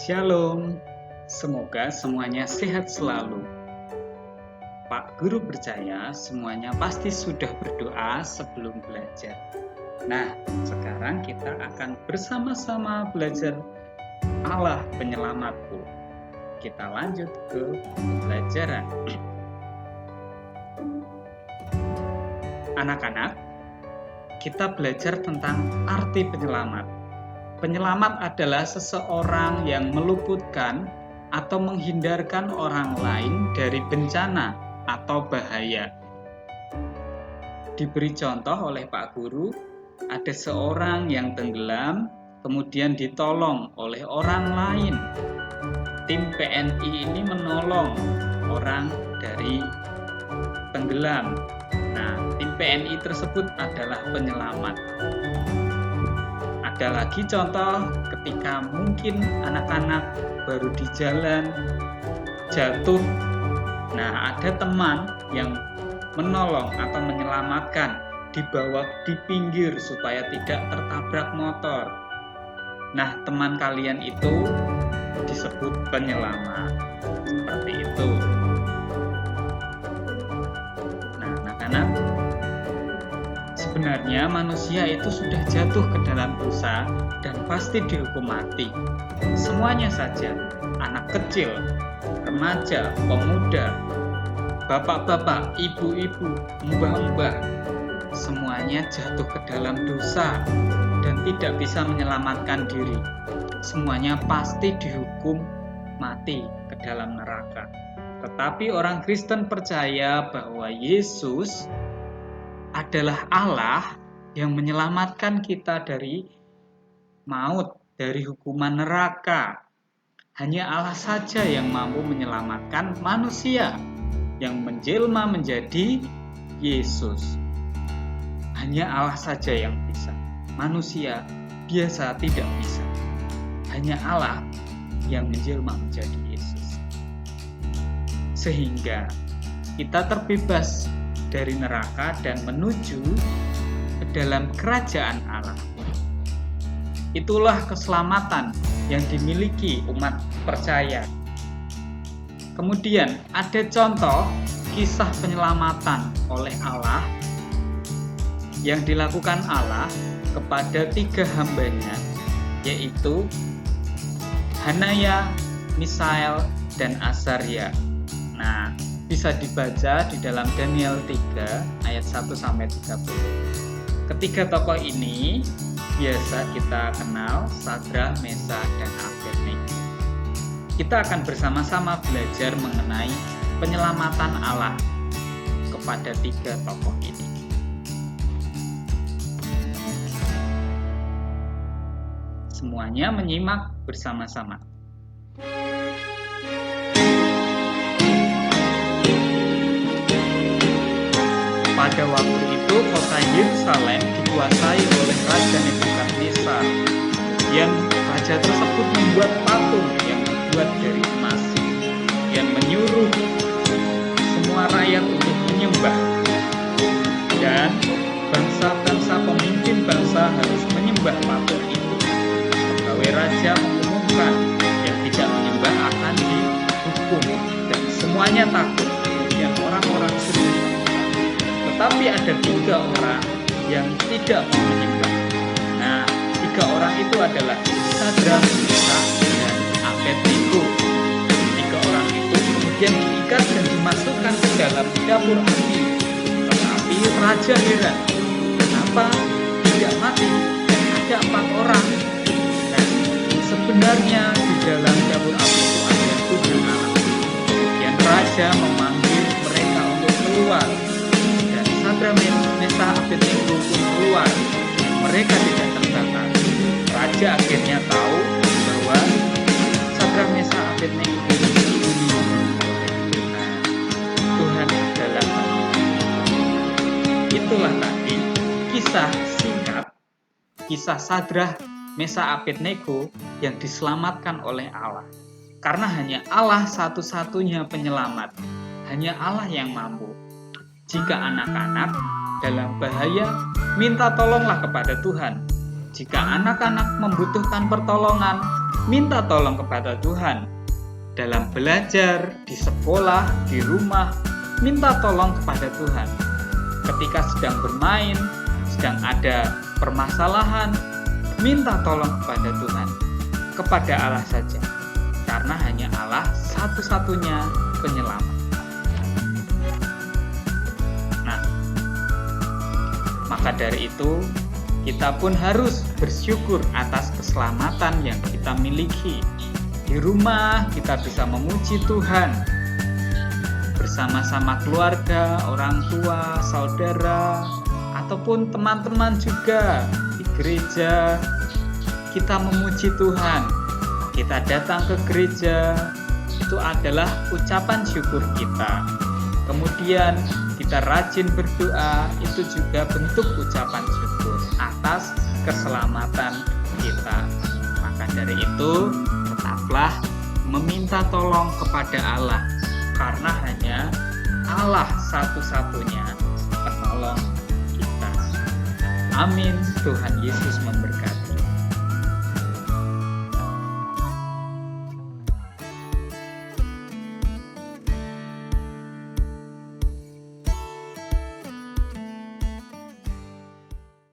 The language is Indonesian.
Shalom, semoga semuanya sehat selalu. Pak Guru percaya semuanya pasti sudah berdoa sebelum belajar. Nah, sekarang kita akan bersama-sama belajar Allah penyelamatku. Kita lanjut ke pembelajaran. Anak-anak, kita belajar tentang arti penyelamat. Penyelamat adalah seseorang yang meluputkan atau menghindarkan orang lain dari bencana atau bahaya. Diberi contoh oleh Pak Guru, ada seorang yang tenggelam, kemudian ditolong oleh orang lain. Tim PNI ini menolong orang dari tenggelam. Nah, tim PNI tersebut adalah penyelamat. Ada lagi contoh ketika mungkin anak-anak baru di jalan jatuh. Nah, ada teman yang menolong atau menyelamatkan, dibawa di pinggir supaya tidak tertabrak motor. Nah, teman kalian itu disebut penyelamat. Seperti itu. Nah, anak-anak, sebenarnya manusia itu sudah jatuh ke dalam dosa dan pasti dihukum mati. Semuanya saja, anak kecil, remaja, pemuda, bapak-bapak, ibu-ibu, mbah-mbah, semuanya jatuh ke dalam dosa dan tidak bisa menyelamatkan diri. Semuanya pasti dihukum mati ke dalam neraka. Tetapi orang Kristen percaya bahwa Yesus adalah Allah yang menyelamatkan kita dari maut, dari hukuman neraka. Hanya Allah saja yang mampu menyelamatkan manusia yang menjelma menjadi Yesus. Hanya Allah saja yang bisa. Manusia biasa tidak bisa. Hanya Allah yang menjelma menjadi Yesus. Sehingga kita terbebas dari neraka dan menuju ke dalam kerajaan Allah. Itulah keselamatan yang dimiliki umat percaya. Kemudian ada contoh kisah penyelamatan oleh Allah yang dilakukan Allah kepada 3 hambanya, yaitu Hanaya, Misael, dan Azaria. Nah, bisa dibaca di dalam Daniel 3 ayat 1-30. Ketiga tokoh ini biasa kita kenal Sadrah, Mesakh, dan Abednego. Kita akan bersama-sama belajar mengenai penyelamatan Allah kepada 3 tokoh ini. Semuanya menyimak bersama-sama. Pada waktu itu kota Yerusalem dikuasai oleh Raja Nebukadnezar, yang raja tersebut membuat patung yang terbuat dari emas. Yang menyuruh semua rakyat untuk menyembah, dan bangsa-bangsa pemimpin bangsa harus menyembah patung itu. Pegawai raja mengumumkan yang tidak menyembah akan dihukum, dan semuanya takut. Kemudian orang-orang sedih. Tetapi ada 3 orang yang tidak mau menyembah. Nah, 3 orang itu adalah Sadrah, Mesakh, dan Abednego. 3 orang itu kemudian diikat dan dimasukkan ke dalam dapur api. Tetapi raja heran, kenapa tidak mati? Dan ada 4 orang. Dan sebenarnya di dalam dapur api itu ada Tuhan Allah. Kemudian raja memanggil mereka untuk keluar. Sadrah, Mesakh, Abednego pun keluar. Mereka tidak terbakar. Raja akhirnya tahu bahwa Sadrah, Mesakh, Abednego dilindungi oleh Tuhan. Tuhan adalah Itulah tadi kisah singkat, kisah Sadrah, Mesakh, Abednego yang diselamatkan oleh Allah. Karena hanya Allah satu-satunya penyelamat. Hanya Allah yang mampu. Jika anak-anak dalam bahaya, minta tolonglah kepada Tuhan. Jika anak-anak membutuhkan pertolongan, minta tolong kepada Tuhan. Dalam belajar, di sekolah, di rumah, minta tolong kepada Tuhan. Ketika sedang bermain, sedang ada permasalahan, minta tolong kepada Tuhan, kepada Allah saja, karena hanya Allah satu-satunya penyelamat. Nah, maka dari itu kita pun harus bersyukur atas keselamatan yang kita miliki. Di rumah kita bisa memuji Tuhan bersama-sama keluarga, orang tua, saudara, ataupun teman-teman juga. Di gereja kita memuji Tuhan, kita datang ke gereja, itu adalah ucapan syukur kita. Kemudian kita rajin berdoa, itu juga bentuk ucapan syukur atas keselamatan kita. Maka dari itu tetaplah meminta tolong kepada Allah, karena hanya Allah satu-satunya penolong kita. Amin. Tuhan Yesus memberkati.